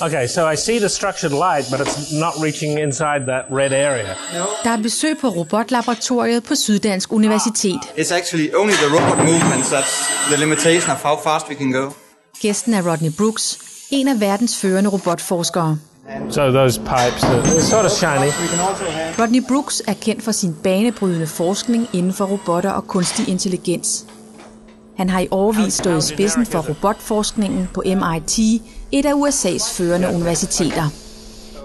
Okay, so I see the structured light, but it's not reaching inside that red area. Der er besøg på robotlaboratoriet på Syddansk Universitet. It's actually only the robot movements that's the limitation of how fast we can go. Gæsten er Rodney Brooks, en af verdens førende robotforskere. So those pipes, they're sort of shiny. Rodney Brooks er kendt for sin banebrydende forskning inden for robotter og kunstig intelligens. Han har i årevis stået i spidsen for robotforskningen på MIT, et af USA's førende universiteter.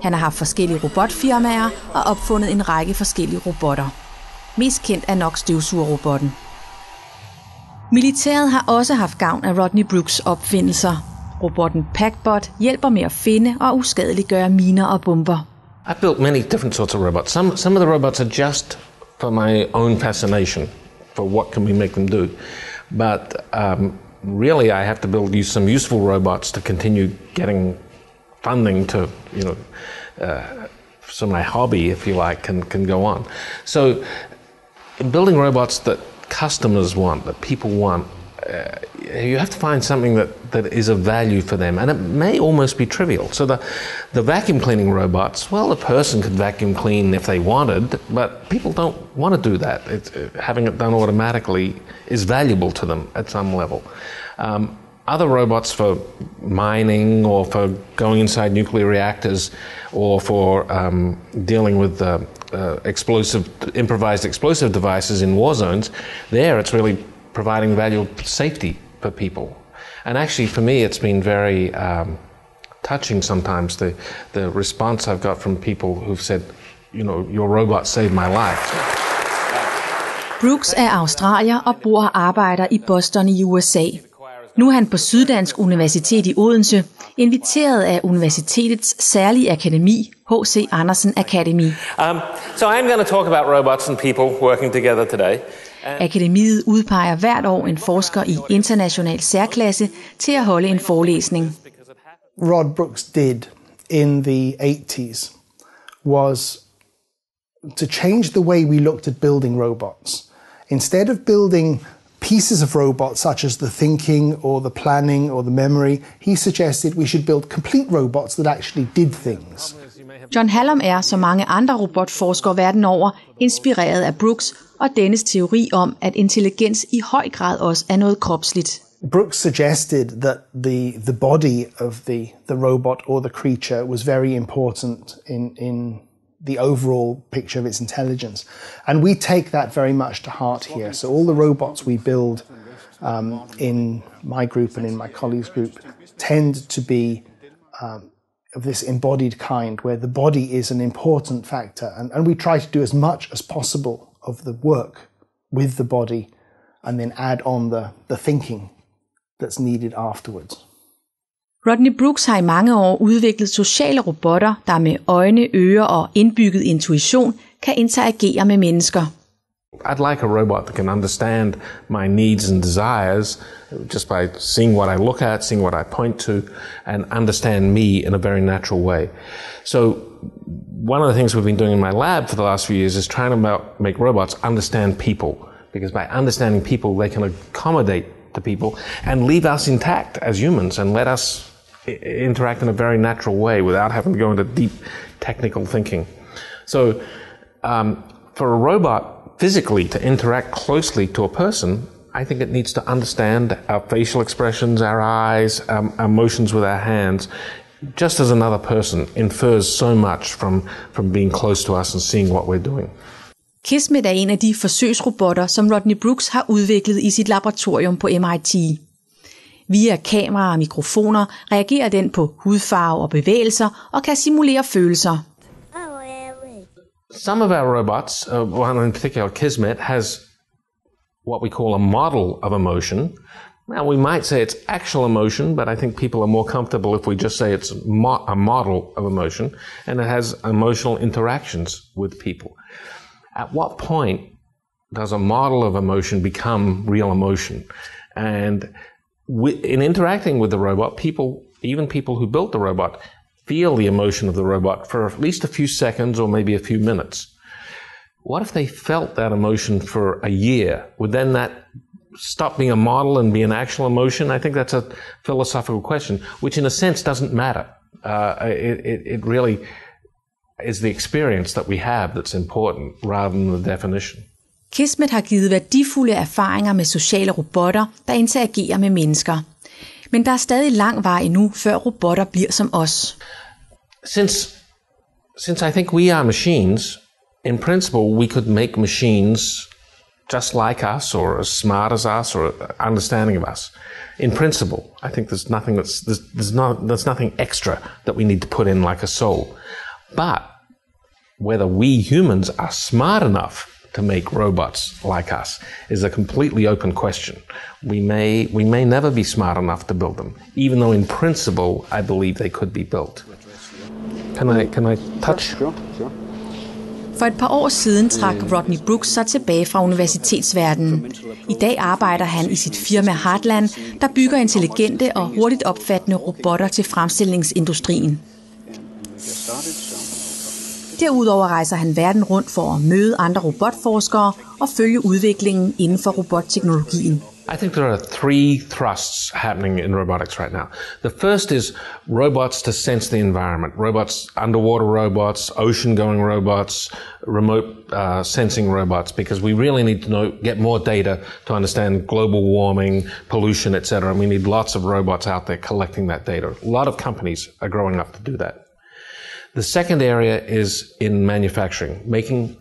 Han har haft forskellige robotfirmaer og opfundet en række forskellige robotter. Mest kendt er nok støvsugerrobotten. Militæret har også haft gavn af Rodney Brooks opfindelser. Robotten Packbot hjælper med at finde og uskadeliggøre miner og bomber. I've built many different sorts of robots. Some of the robots are just for my own fascination, for what can we make them do. But really I have to use some useful robots to continue getting funding to, so my hobby, if you like, can go on. So in building robots that customers want, that people want, you have to find something that is of value for them, and it may almost be trivial. So the vacuum cleaning robots, well, a person could vacuum clean if they wanted, but people don't want to do that. Having it done automatically is valuable to them at some level. Other robots for mining or for going inside nuclear reactors or for dealing with improvised explosive devices in war zones, there it's really providing valuable safety for people. And actually for me it's been very touching sometimes, the response I've got from people who've said, your robot saved my life. Brooks er australier og bor og arbejder i Boston i USA. Nu er han på Syddansk Universitet i Odense, inviteret af universitetets særlige akademi, H.C. Andersen Academy. So I'm going to talk about robots and people working together today. Akademiet udpeger hvert år en forsker i international særklasse til at holde en forelæsning. Rod Brooks did in the 80s was to change the way we looked at building robots. Instead of building pieces of robots such as the thinking or the planning or the memory, he suggested we should build complete robots that actually did things. John Hallam er, som mange andre robotforskere verden over, inspireret af Brooks og dennes teori om, at intelligens i høj grad også er noget kropsligt. Brooks suggested that the body of the robot or the creature was very important in the overall picture of its intelligence. And we take that very much to heart here. So all the robots we build in my group and in my colleagues' group tend to be of this embodied kind, where the body is an important factor. And we try to do as much as possible of the work with the body and then add on the thinking that's needed afterwards. Rodney Brooks har i mange år udviklet sociale robotter, der med øjne, ører og indbygget intuition kan interagere med mennesker. I'd like a robot that can understand my needs and desires just by seeing what I look at, seeing what I point to, and understand me in a very natural way. So one of the things we've been doing in my lab for the last few years is trying to make robots understand people, because by understanding people, they can accommodate the people and leave us intact as humans and let us interact in a very natural way without having to go into deep technical thinking. So for a robot physically to interact closely to a person, I think it needs to understand our facial expressions, our eyes, our motions with our hands, just as another person infers so much from being close to us and seeing what we're doing. Kismet er en af de forsøgsrobotter, som Rodney Brooks har udviklet i sit laboratorium på MIT. Via kameraer og mikrofoner reagerer den på hudfarve og bevægelser og kan simulere følelser. Some of our robots, one in particular, Kismet, has what we call a model of emotion. Now, we might say it's actual emotion, but I think people are more comfortable if we just say it's a model of emotion, and it has emotional interactions with people. At what point does a model of emotion become real emotion? And in interacting with the robot, even people who built the robot, feel the emotion of the robot for at least a few seconds or maybe a few minutes. What if they felt that emotion for a year? Would then that stop being a model and be an actual emotion? I think that's a philosophical question, which in a sense doesn't matter. It really is the experience that we have that's important rather than the definition. Kismet har givet værdifulde erfaringer med sociale robotter, der interagerer med mennesker. Men der er stadig lang vej endnu, før robotter bliver som os. Since I think we are machines, in principle we could make machines just like us, or as smart as us, or understanding of us. In principle, I think there's nothing extra that we need to put in like a soul. But whether we humans are smart enough to make robots like us is a completely open question. We may never be smart enough to build them, even though in principle I believe they could be built. Can I touch? Sure. For et par år siden trak Rodney Brooks sig tilbage fra universitetsverdenen. I dag arbejder han i sit firma Heartland, der bygger intelligente og hurtigt opfattende robotter til fremstillingsindustrien. Derudover rejser han verden rundt for at møde andre robotforskere og følge udviklingen inden for robotteknologien. I think there are three thrusts happening in robotics right now. The first is robots to sense the environment. Robots, underwater robots, ocean-going robots, remote sensing robots, because we really need to get more data to understand global warming, pollution, etc. And we need lots of robots out there collecting that data. A lot of companies are growing up to do that. The second area is in manufacturing, making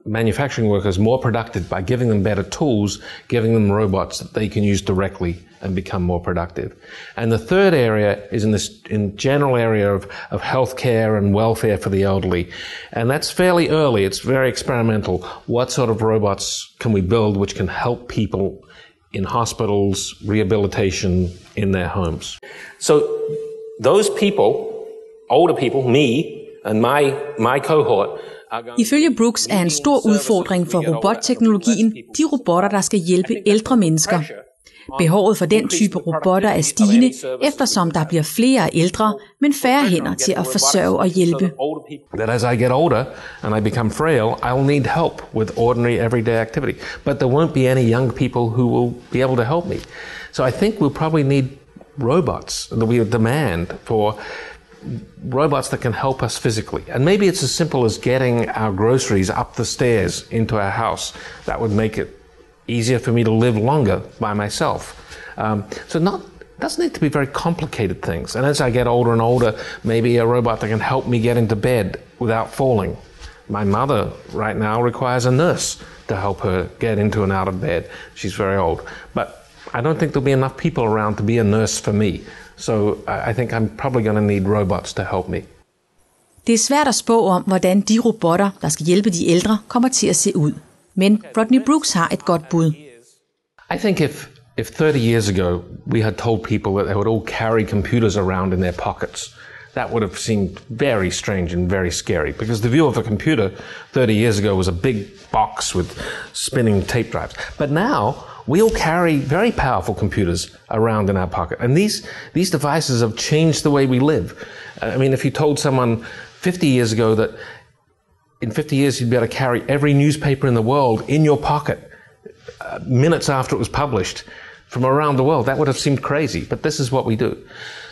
manufacturing workers more productive by giving them better tools, giving them robots that they can use directly and become more productive. And the third area is in general area of healthcare and welfare for the elderly. And that's fairly early. It's very experimental. What sort of robots can we build which can help people in hospitals, rehabilitation, in their homes? So those people, older people, me and my cohort, Ifølge Brooks er en stor udfordring for robotteknologien de robotter, der skal hjælpe ældre mennesker. Behovet for den type robotter er stigende, eftersom der bliver flere ældre, men færre hænder til at forsørge og hjælpe. That as I get older and I become frail, I will need help with ordinary everyday activity. But there won't be any young people who will be able to help me. So I think we'll probably need robots. There'll be a demand for robots that can help us physically. And maybe it's as simple as getting our groceries up the stairs into our house. That would make it easier for me to live longer by myself. So it doesn't need to be very complicated things. And as I get older and older, maybe a robot that can help me get into bed without falling. My mother right now requires a nurse to help her get into and out of bed. She's very old. But I don't think there'll be enough people around to be a nurse for me. So I think I'm probably going to need robots to help me. Det er svært at spå om, hvordan de robotter, der skal hjælpe de ældre, kommer til at se ud. Men Rodney Brooks har et godt bud. I think if 30 years ago we had told people that they would all carry computers around in their pockets, that would have seemed very strange and very scary, because the view of a computer 30 years ago was a big box with spinning tape drives. But now we all carry very powerful computers around in our pocket. And these devices have changed the way we live. I mean, if you told someone 50 years ago that in 50 years you'd be able to carry every newspaper in the world in your pocket minutes after it was published from around the world, that would have seemed crazy. But this is what we do.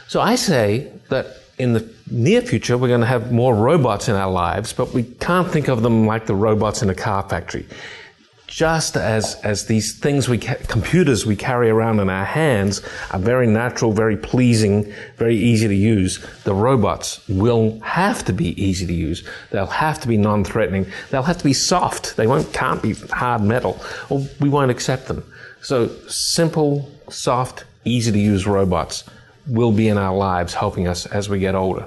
So I say that in the near future we're going to have more robots in our lives, but we can't think of them like the robots in a car factory. Just as these things computers we carry around in our hands are very natural, very pleasing, very easy to use, the robots will have to be easy to use. They'll have to be non-threatening. They'll have to be soft. They can't be hard metal, or we won't accept them. So simple, soft, easy to use robots will be in our lives, helping us as we get older.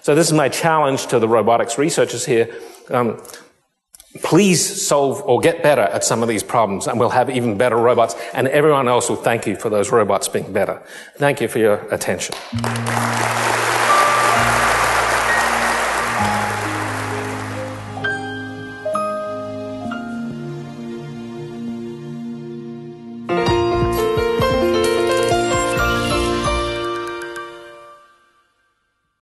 So this is my challenge to the robotics researchers here. Please solve or get better at some of these problems, and we'll have even better robots, and everyone else will thank you for those robots being better. Thank you for your attention.